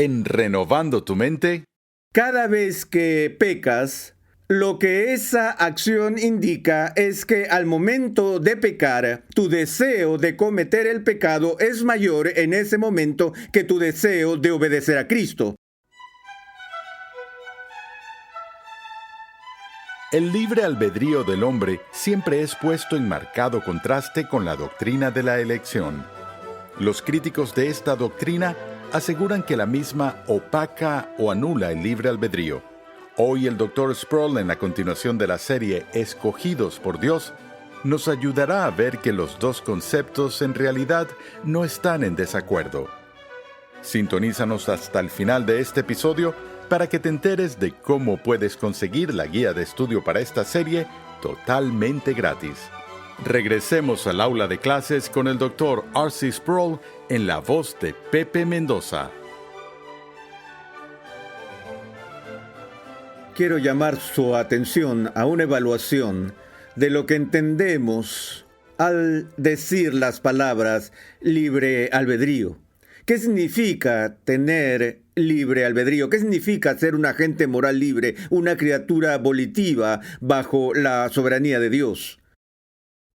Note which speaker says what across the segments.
Speaker 1: en Renovando tu Mente.
Speaker 2: Cada vez que pecas, lo que esa acción indica es que al momento de pecar, tu deseo de cometer el pecado es mayor en ese momento que tu deseo de obedecer a Cristo.
Speaker 1: El libre albedrío del hombre siempre es puesto en marcado contraste con la doctrina de la elección. Los críticos de esta doctrina aseguran que la misma opaca o anula el libre albedrío. Hoy el Dr. Sproul, en la continuación de la serie Escogidos por Dios, nos ayudará a ver que los dos conceptos en realidad no están en desacuerdo. Sintonízanos hasta el final de este episodio para que te enteres de cómo puedes conseguir la guía de estudio para esta serie totalmente gratis. Regresemos al aula de clases con el Dr. R.C. Sproul en la voz de Pepe Mendoza.
Speaker 2: Quiero llamar su atención a una evaluación de lo que entendemos al decir las palabras libre albedrío. ¿Qué significa tener libre albedrío? ¿Qué significa ser un agente moral libre, una criatura volitiva bajo la soberanía de Dios?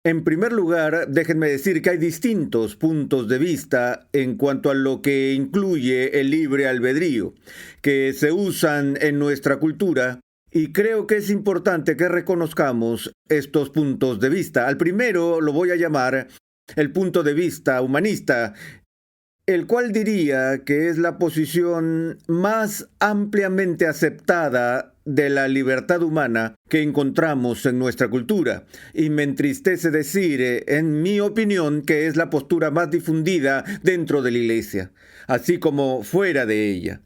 Speaker 2: En primer lugar, déjenme decir que hay distintos puntos de vista en cuanto a lo que incluye el libre albedrío, que se usan en nuestra cultura, y creo que es importante que reconozcamos estos puntos de vista. Al primero lo voy a llamar el punto de vista humanista, el cual diría que es la posición más ampliamente aceptada de la libertad humana que encontramos en nuestra cultura. Y me entristece decir, en mi opinión, que es la postura más difundida dentro de la Iglesia, así como fuera de ella.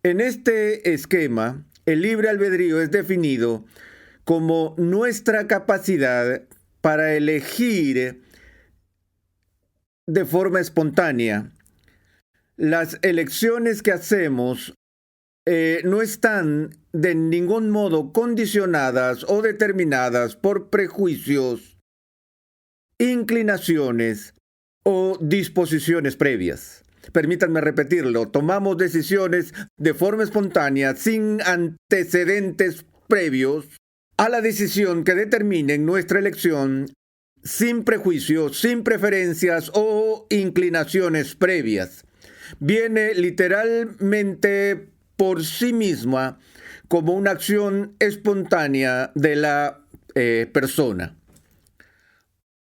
Speaker 2: En este esquema, el libre albedrío es definido como nuestra capacidad para elegir de forma espontánea. Las elecciones que hacemos no están de ningún modo condicionadas o determinadas por prejuicios, inclinaciones o disposiciones previas. Permítanme repetirlo, tomamos decisiones de forma espontánea sin antecedentes previos a la decisión que determinen nuestra elección, sin prejuicios, sin preferencias o inclinaciones previas. Viene literalmente por sí misma como una acción espontánea de la persona.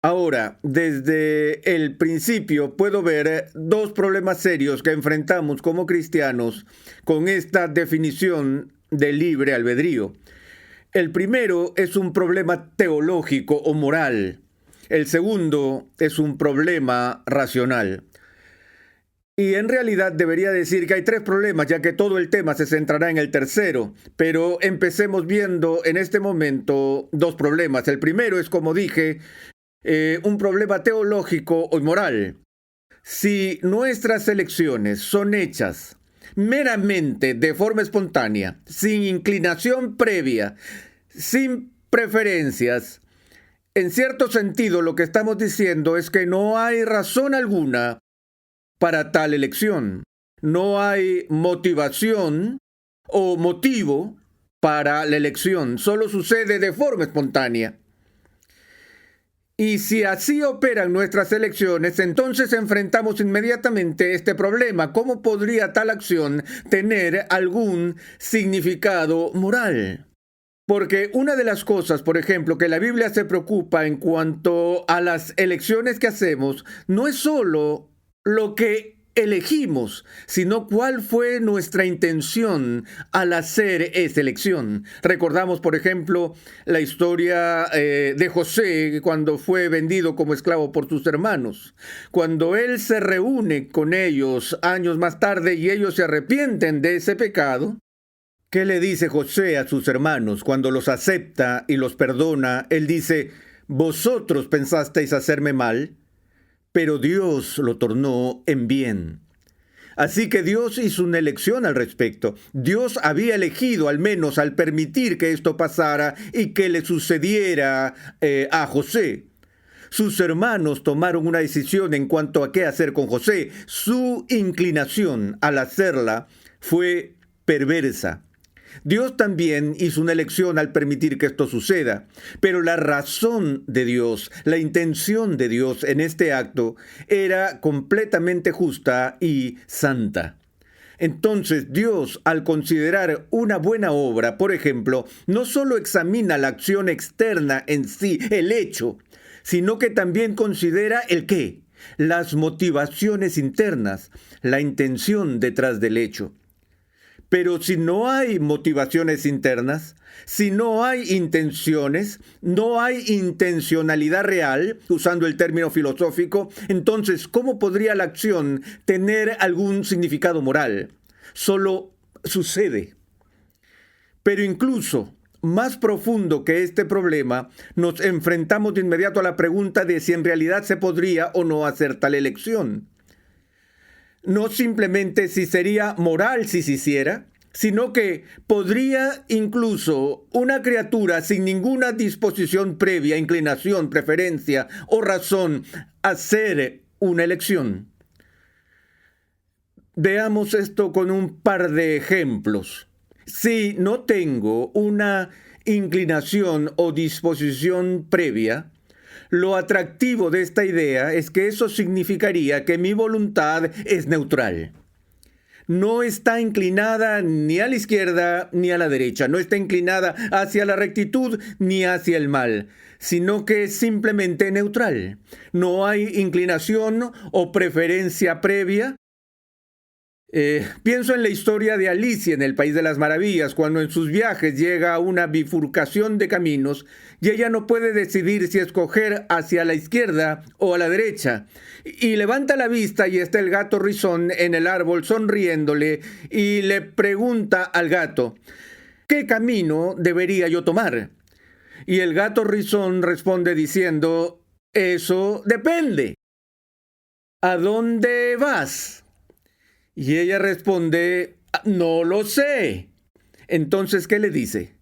Speaker 2: Ahora, desde el principio puedo ver dos problemas serios que enfrentamos como cristianos con esta definición de libre albedrío. El primero es un problema teológico o moral. El segundo es un problema racional. Y en realidad debería decir que hay tres problemas, ya que todo el tema se centrará en el tercero. Pero empecemos viendo en este momento dos problemas. El primero es, como dije, un problema teológico o moral. Si nuestras elecciones son hechas meramente de forma espontánea, sin inclinación previa, sin preferencias, en cierto sentido lo que estamos diciendo es que no hay razón alguna para tal elección. No hay motivación o motivo para la elección. Solo sucede de forma espontánea. Y si así operan nuestras elecciones, entonces enfrentamos inmediatamente este problema. ¿Cómo podría tal acción tener algún significado moral? Porque una de las cosas, por ejemplo, que la Biblia se preocupa en cuanto a las elecciones que hacemos, no es solo lo que elegimos, sino cuál fue nuestra intención al hacer esa elección. Recordamos, por ejemplo, la historia de José cuando fue vendido como esclavo por sus hermanos. Cuando él se reúne con ellos años más tarde y ellos se arrepienten de ese pecado, ¿qué le dice José a sus hermanos cuando los acepta y los perdona? Él dice: vosotros pensasteis hacerme mal, pero Dios lo tornó en bien. Así que Dios hizo una elección al respecto. Dios había elegido, al menos al permitir que esto pasara y que le sucediera a José. Sus hermanos tomaron una decisión en cuanto a qué hacer con José. Su inclinación al hacerla fue perversa. Dios también hizo una elección al permitir que esto suceda, pero la razón de Dios, la intención de Dios en este acto era completamente justa y santa. Entonces Dios, al considerar una buena obra, por ejemplo, no solo examina la acción externa en sí, el hecho, sino que también considera el qué, las motivaciones internas, la intención detrás del hecho. Pero si no hay motivaciones internas, si no hay intenciones, no hay intencionalidad real, usando el término filosófico, entonces, ¿cómo podría la acción tener algún significado moral? Solo sucede. Pero incluso más profundo que este problema, nos enfrentamos de inmediato a la pregunta de si en realidad se podría o no hacer tal elección. No simplemente si sería moral si se hiciera, sino que podría incluso una criatura sin ninguna disposición previa, inclinación, preferencia o razón hacer una elección. Veamos esto con un par de ejemplos. Si no tengo una inclinación o disposición previa, lo atractivo de esta idea es que eso significaría que mi voluntad es neutral. No está inclinada ni a la izquierda ni a la derecha, no está inclinada hacia la rectitud ni hacia el mal, sino que es simplemente neutral. No hay inclinación o preferencia previa. Pienso en la historia de Alicia en el País de las Maravillas, cuando en sus viajes llega a una bifurcación de caminos y ella no puede decidir si escoger hacia la izquierda o a la derecha. Y levanta la vista y está el gato Rizón en el árbol sonriéndole y le pregunta al gato, ¿qué camino debería yo tomar? Y el gato Rizón responde diciendo, eso depende. ¿A dónde vas? Y ella responde, no lo sé. Entonces, ¿qué le dice?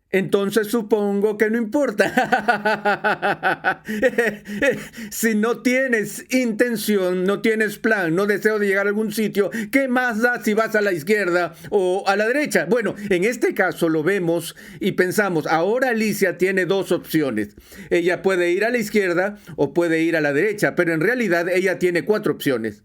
Speaker 2: Entonces supongo que no importa. Si no tienes intención, no tienes plan, no deseo de llegar a algún sitio, ¿qué más da si vas a la izquierda o a la derecha? Bueno, en este caso lo vemos y pensamos, ahora Alicia tiene dos opciones. Ella puede ir a la izquierda o puede ir a la derecha, pero en realidad ella tiene 4 opciones.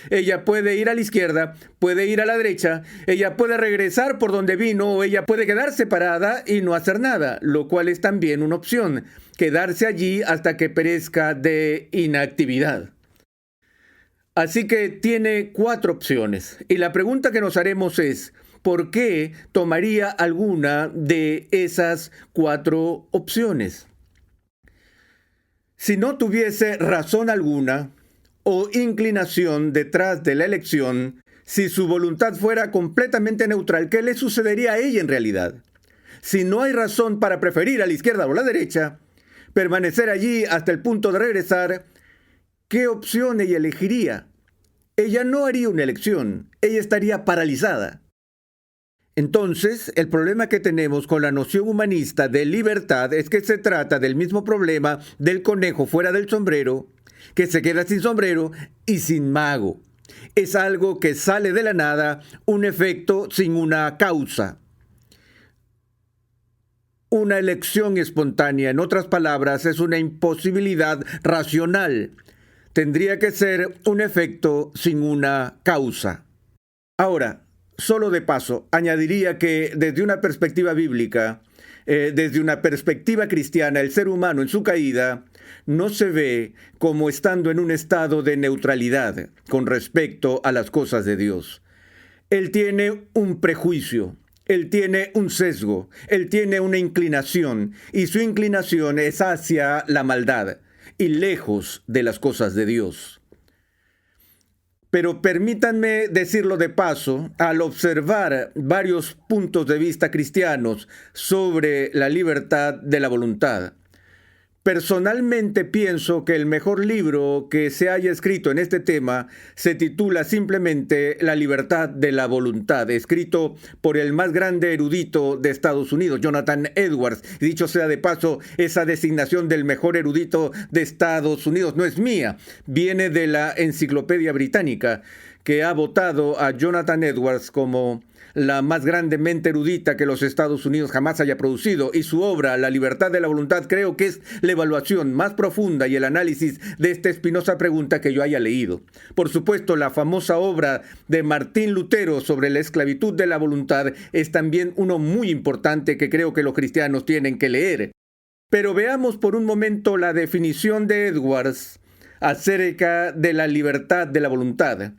Speaker 2: Ella puede ir a la izquierda, puede ir a la derecha, ella puede regresar por donde vino o ella puede quedarse parada y no hacer nada, lo cual es también una opción, quedarse allí hasta que perezca de inactividad. Así que tiene 4 opciones y la pregunta que nos haremos es, ¿por qué tomaría alguna de esas 4 opciones? Si no tuviese razón alguna o inclinación detrás de la elección, si su voluntad fuera completamente neutral, ¿qué le sucedería a ella en realidad? Si no hay razón para preferir a la izquierda o a la derecha, permanecer allí hasta el punto de regresar, ¿qué opción ella elegiría? Ella no haría una elección, ella estaría paralizada. Entonces, el problema que tenemos con la noción humanista de libertad es que se trata del mismo problema del conejo fuera del sombrero, que se queda sin sombrero y sin mago. Es algo que sale de la nada, un efecto sin una causa. Una elección espontánea, en otras palabras, es una imposibilidad racional. Tendría que ser un efecto sin una causa. Ahora, solo de paso, añadiría que desde una perspectiva bíblica, desde una perspectiva cristiana, el ser humano en su caída no se ve como estando en un estado de neutralidad con respecto a las cosas de Dios. Él tiene un prejuicio, él tiene un sesgo, él tiene una inclinación, y su inclinación es hacia la maldad y lejos de las cosas de Dios. Pero permítanme decirlo de paso, al observar varios puntos de vista cristianos sobre la libertad de la voluntad, Personalmente pienso que el mejor libro que se haya escrito en este tema se titula simplemente La libertad de la voluntad, escrito por el más grande erudito de Estados Unidos, Jonathan Edwards. Dicho sea de paso, esa designación del mejor erudito de Estados Unidos no es mía, viene de la Enciclopedia Británica, que ha votado a Jonathan Edwards como la más grande mente erudita que los Estados Unidos jamás haya producido, y su obra, La libertad de la voluntad, creo que es la evaluación más profunda y el análisis de esta espinosa pregunta que yo haya leído. Por supuesto, la famosa obra de Martín Lutero sobre la esclavitud de la voluntad es también uno muy importante que creo que los cristianos tienen que leer. Pero veamos por un momento la definición de Edwards acerca de la libertad de la voluntad.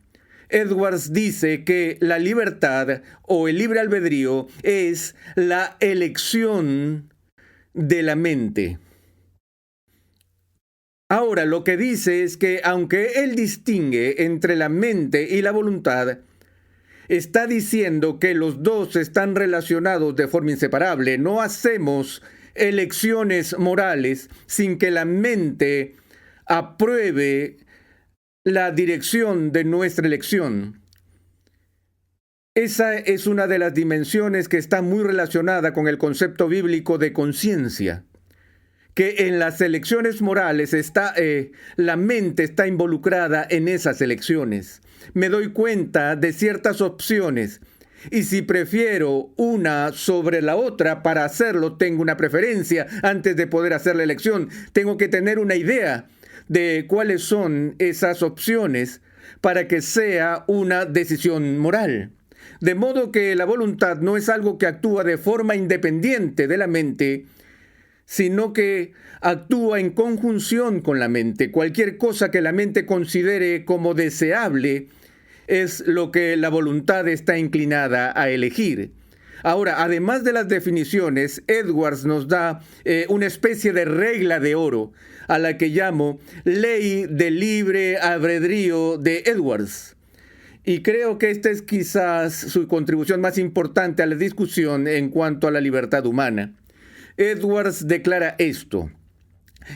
Speaker 2: Edwards dice que la libertad o el libre albedrío es la elección de la mente. Ahora, lo que dice es que aunque él distingue entre la mente y la voluntad, está diciendo que los dos están relacionados de forma inseparable. No hacemos elecciones morales sin que la mente apruebe la dirección de nuestra elección. Esa es una de las dimensiones que está muy relacionada con el concepto bíblico de conciencia, que en las elecciones morales la mente está involucrada en esas elecciones. Me doy cuenta de ciertas opciones y si prefiero una sobre la otra, para hacerlo tengo una preferencia antes de poder hacer la elección. Tengo que tener una idea de cuáles son esas opciones para que sea una decisión moral. De modo que la voluntad no es algo que actúa de forma independiente de la mente, sino que actúa en conjunción con la mente. Cualquier cosa que la mente considere como deseable es lo que la voluntad está inclinada a elegir. Ahora, además de las definiciones, Edwards nos da una especie de regla de oro, a la que llamo ley del libre albedrío de Edwards. Y creo que esta es quizás su contribución más importante a la discusión en cuanto a la libertad humana. Edwards declara esto,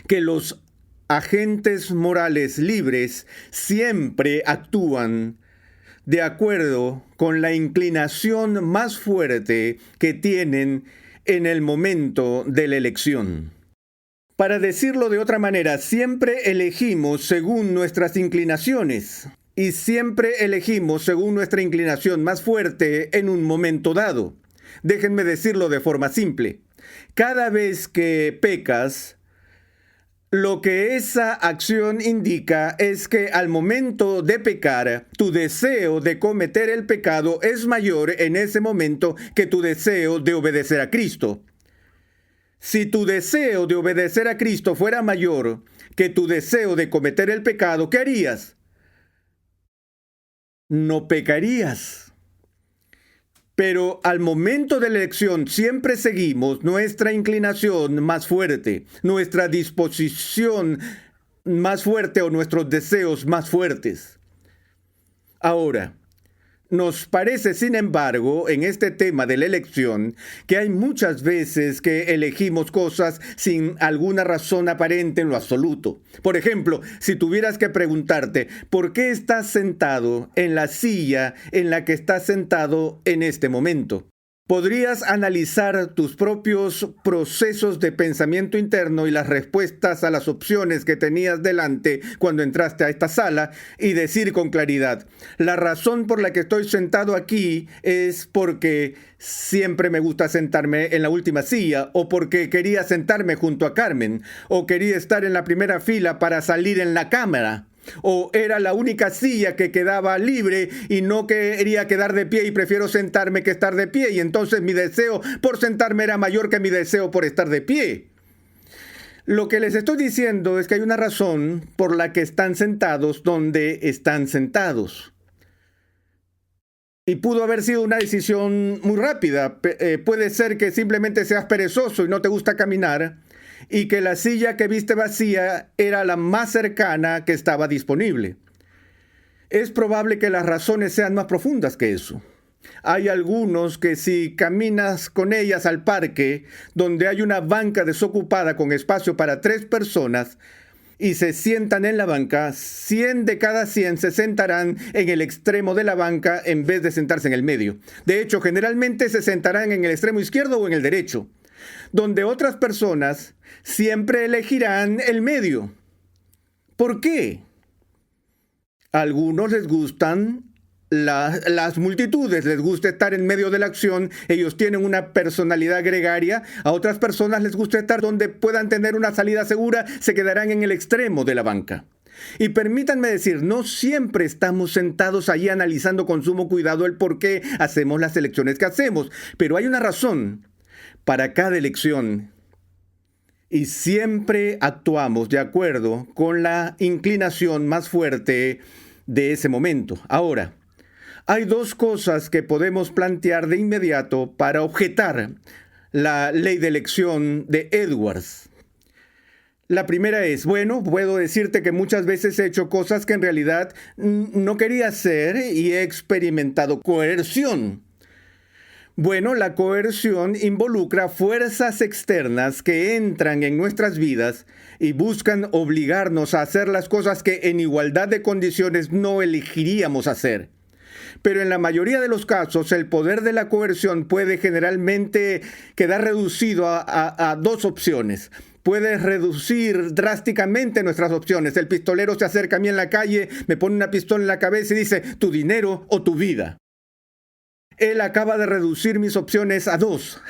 Speaker 2: que los agentes morales libres siempre actúan de acuerdo con la inclinación más fuerte que tienen en el momento de la elección. Para decirlo de otra manera, siempre elegimos según nuestras inclinaciones y siempre elegimos según nuestra inclinación más fuerte en un momento dado. Déjenme decirlo de forma simple. Cada vez que pecas, lo que esa acción indica es que al momento de pecar, tu deseo de cometer el pecado es mayor en ese momento que tu deseo de obedecer a Cristo. Si tu deseo de obedecer a Cristo fuera mayor que tu deseo de cometer el pecado, ¿qué harías? No pecarías. Pero al momento de la elección siempre seguimos nuestra inclinación más fuerte, nuestra disposición más fuerte o nuestros deseos más fuertes. Ahora, nos parece, sin embargo, en este tema de la elección, que hay muchas veces que elegimos cosas sin alguna razón aparente en lo absoluto. Por ejemplo, si tuvieras que preguntarte, ¿por qué estás sentado en la silla en la que estás sentado en este momento? Podrías analizar tus propios procesos de pensamiento interno y las respuestas a las opciones que tenías delante cuando entraste a esta sala y decir con claridad, la razón por la que estoy sentado aquí es porque siempre me gusta sentarme en la última silla, o porque quería sentarme junto a Carmen, o quería estar en la primera fila para salir en la cámara. O era la única silla que quedaba libre y no quería quedar de pie y prefiero sentarme que estar de pie, y entonces mi deseo por sentarme era mayor que mi deseo por estar de pie. Lo que les estoy diciendo es que hay una razón por la que están sentados donde están sentados. Y pudo haber sido una decisión muy rápida. Puede ser que simplemente seas perezoso y no te gusta caminar, y que la silla que viste vacía era la más cercana que estaba disponible. Es probable que las razones sean más profundas que eso. Hay algunos que si caminas con ellas al parque, donde hay una banca desocupada con espacio para 3 personas, y se sientan en la banca, 100 de cada 100 se sentarán en el extremo de la banca en vez de sentarse en el medio. De hecho, generalmente se sentarán en el extremo izquierdo o en el derecho, donde otras personas siempre elegirán el medio. ¿Por qué? A algunos les gustan las multitudes, les gusta estar en medio de la acción, ellos tienen una personalidad gregaria, a otras personas les gusta estar donde puedan tener una salida segura, se quedarán en el extremo de la banca. Y permítanme decir, no siempre estamos sentados allí analizando con sumo cuidado el por qué hacemos las elecciones que hacemos, pero hay una razón para cada elección. Y siempre actuamos de acuerdo con la inclinación más fuerte de ese momento. Ahora, hay 2 cosas que podemos plantear de inmediato para objetar la ley de elección de Edwards. La primera es, bueno, puedo decirte que muchas veces he hecho cosas que en realidad no quería hacer y he experimentado coerción. Bueno, la coerción involucra fuerzas externas que entran en nuestras vidas y buscan obligarnos a hacer las cosas que en igualdad de condiciones no elegiríamos hacer. Pero en la mayoría de los casos, el poder de la coerción puede generalmente quedar reducido a 2 opciones. Puede reducir drásticamente nuestras opciones. El pistolero se acerca a mí en la calle, me pone una pistola en la cabeza y dice, tu dinero o tu vida. Él acaba de reducir mis opciones a 2,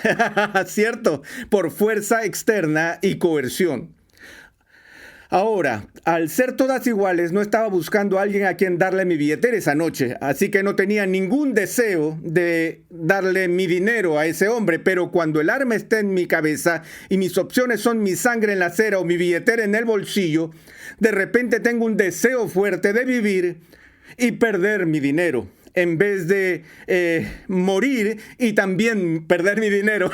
Speaker 2: ¿cierto? Por fuerza externa y coerción. Ahora, al ser todas iguales, no estaba buscando a alguien a quien darle mi billetera esa noche, así que no tenía ningún deseo de darle mi dinero a ese hombre, pero cuando el arma está en mi cabeza y mis opciones son mi sangre en la acera o mi billetera en el bolsillo, de repente tengo un deseo fuerte de vivir y perder mi dinero, en vez de morir y también perder mi dinero.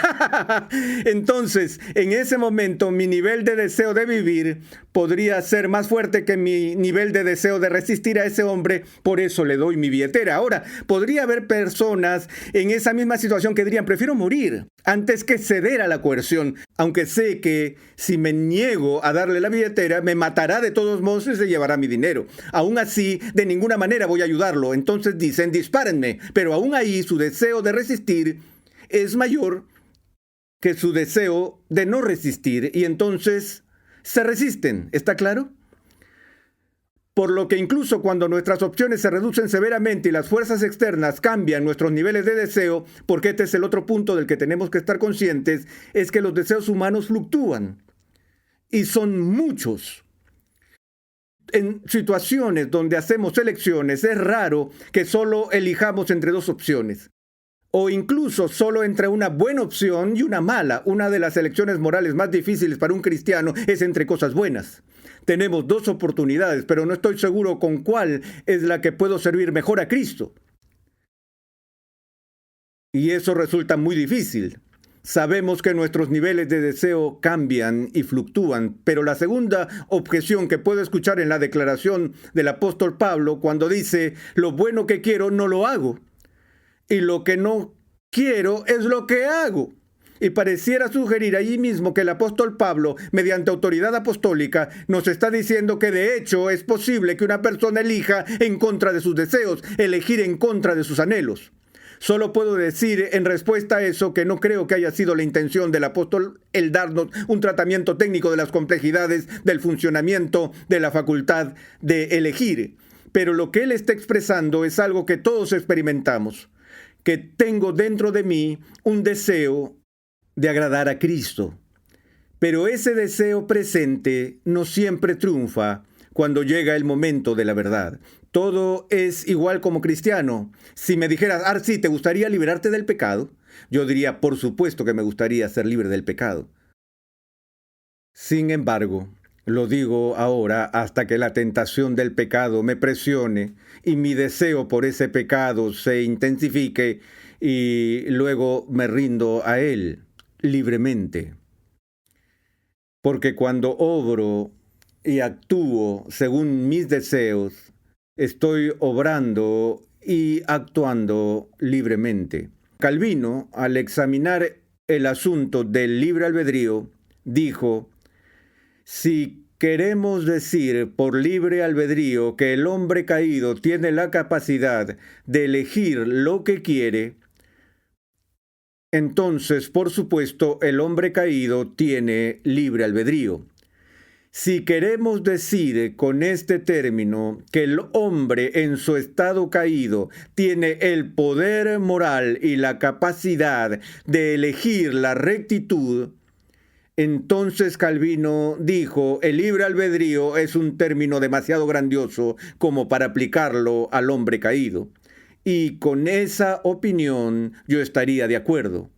Speaker 2: Entonces, en ese momento, mi nivel de deseo de vivir podría ser más fuerte que mi nivel de deseo de resistir a ese hombre, por eso le doy mi billetera. Ahora, podría haber personas en esa misma situación que dirían, prefiero morir antes que ceder a la coerción, aunque sé que si me niego a darle la billetera, me matará de todos modos y se llevará mi dinero. Aún así, de ninguna manera voy a ayudarlo. Entonces dicen, dispárenme, pero aún ahí su deseo de resistir es mayor que su deseo de no resistir y entonces se resisten. ¿Está claro? Por lo que incluso cuando nuestras opciones se reducen severamente y las fuerzas externas cambian nuestros niveles de deseo, porque este es el otro punto del que tenemos que estar conscientes, es que los deseos humanos fluctúan y son muchos. En situaciones donde hacemos elecciones es raro que solo elijamos entre 2 opciones. O incluso solo entre una buena opción y una mala. Una de las elecciones morales más difíciles para un cristiano es entre cosas buenas. Tenemos 2 oportunidades, pero no estoy seguro con cuál es la que puedo servir mejor a Cristo. Y eso resulta muy difícil. Sabemos que nuestros niveles de deseo cambian y fluctúan, pero la segunda objeción que puedo escuchar en la declaración del apóstol Pablo cuando dice, lo bueno que quiero no lo hago, y lo que no quiero es lo que hago. Y pareciera sugerir allí mismo que el apóstol Pablo, mediante autoridad apostólica, nos está diciendo que de hecho es posible que una persona elija en contra de sus deseos, elegir en contra de sus anhelos. Solo puedo decir en respuesta a eso que no creo que haya sido la intención del apóstol el darnos un tratamiento técnico de las complejidades del funcionamiento de la facultad de elegir. Pero lo que él está expresando es algo que todos experimentamos, que tengo dentro de mí un deseo de agradar a Cristo. Pero ese deseo presente no siempre triunfa cuando llega el momento de la verdad. Todo es igual como cristiano. Si me dijeras, sí, ¿te gustaría liberarte del pecado? Yo diría, por supuesto que me gustaría ser libre del pecado. Sin embargo, lo digo ahora hasta que la tentación del pecado me presione y mi deseo por ese pecado se intensifique y luego me rindo a él libremente. Porque cuando obro y actúo según mis deseos, estoy obrando y actuando libremente. Calvino, al examinar el asunto del libre albedrío, dijo: si queremos decir por libre albedrío que el hombre caído tiene la capacidad de elegir lo que quiere, entonces, por supuesto, el hombre caído tiene libre albedrío. Si queremos decir con este término que el hombre en su estado caído tiene el poder moral y la capacidad de elegir la rectitud, entonces Calvino dijo: el libre albedrío es un término demasiado grandioso como para aplicarlo al hombre caído. Y con esa opinión yo estaría de acuerdo.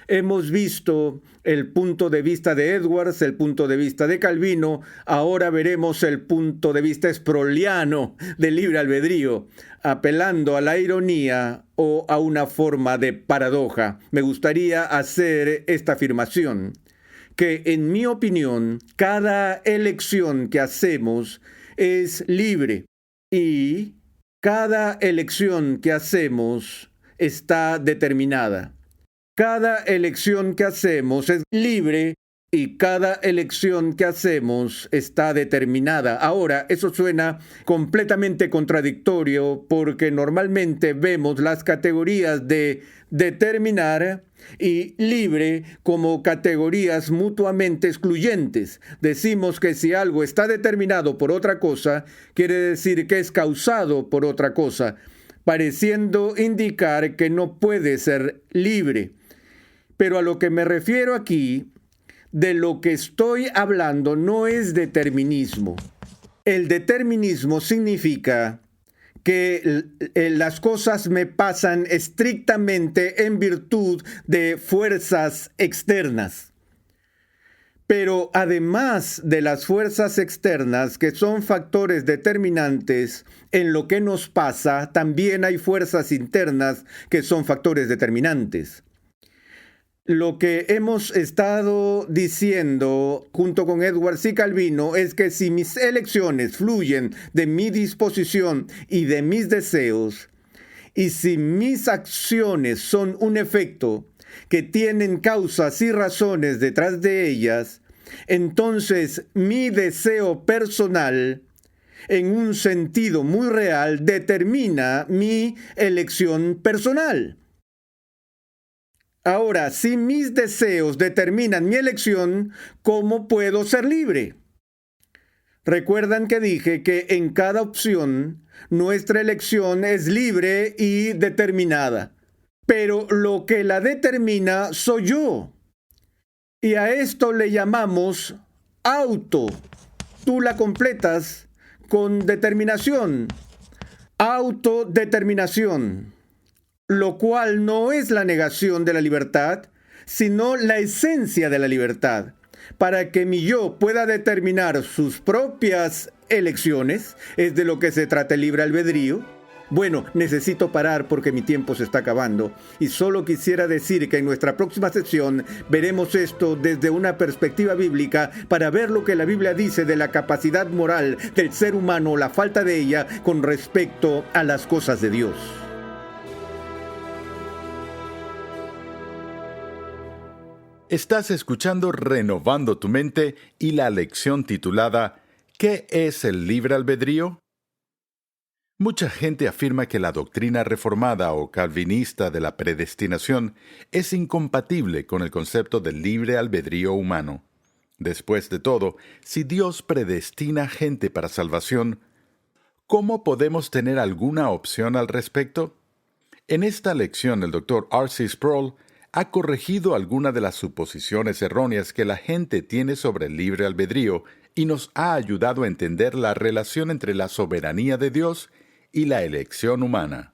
Speaker 2: Hemos visto el punto de vista de Edwards, el punto de vista de Calvino. Ahora veremos el punto de vista sproulliano del libre albedrío, apelando a la ironía o a una forma de paradoja. Me gustaría hacer esta afirmación: que en mi opinión, cada elección que hacemos es libre y cada elección que hacemos está determinada. Cada elección que hacemos es libre y cada elección que hacemos está determinada. Ahora, eso suena completamente contradictorio porque normalmente vemos las categorías de determinar y libre como categorías mutuamente excluyentes. Decimos que si algo está determinado por otra cosa, quiere decir que es causado por otra cosa, pareciendo indicar que no puede ser libre. Pero a lo que me refiero aquí, de lo que estoy hablando, no es determinismo. El determinismo significa que las cosas me pasan estrictamente en virtud de fuerzas externas. Pero además de las fuerzas externas, que son factores determinantes en lo que nos pasa, también hay fuerzas internas que son factores determinantes. Lo que hemos estado diciendo junto con Edwards y Calvino es que si mis elecciones fluyen de mi disposición y de mis deseos, y si mis acciones son un efecto que tienen causas y razones detrás de ellas, entonces mi deseo personal, en un sentido muy real, determina mi elección personal. Ahora, si mis deseos determinan mi elección, ¿cómo puedo ser libre? Recuerdan que dije que en cada opción nuestra elección es libre y determinada, pero lo que la determina soy yo. Y a esto le llamamos auto. Tú la completas con determinación, autodeterminación. Lo cual no es la negación de la libertad, sino la esencia de la libertad. Para que mi yo pueda determinar sus propias elecciones, es de lo que se trata el libre albedrío. Bueno, necesito parar porque mi tiempo se está acabando y solo quisiera decir que en nuestra próxima sección veremos esto desde una perspectiva bíblica para ver lo que la Biblia dice de la capacidad moral del ser humano, la falta de ella con respecto a las cosas de Dios.
Speaker 1: Estás escuchando Renovando tu Mente y la lección titulada ¿Qué es el libre albedrío? Mucha gente afirma que la doctrina reformada o calvinista de la predestinación es incompatible con el concepto del libre albedrío humano. Después de todo, si Dios predestina gente para salvación, ¿cómo podemos tener alguna opción al respecto? En esta lección, el Dr. R.C. Sproul ha corregido algunas de las suposiciones erróneas que la gente tiene sobre el libre albedrío y nos ha ayudado a entender la relación entre la soberanía de Dios y la elección humana.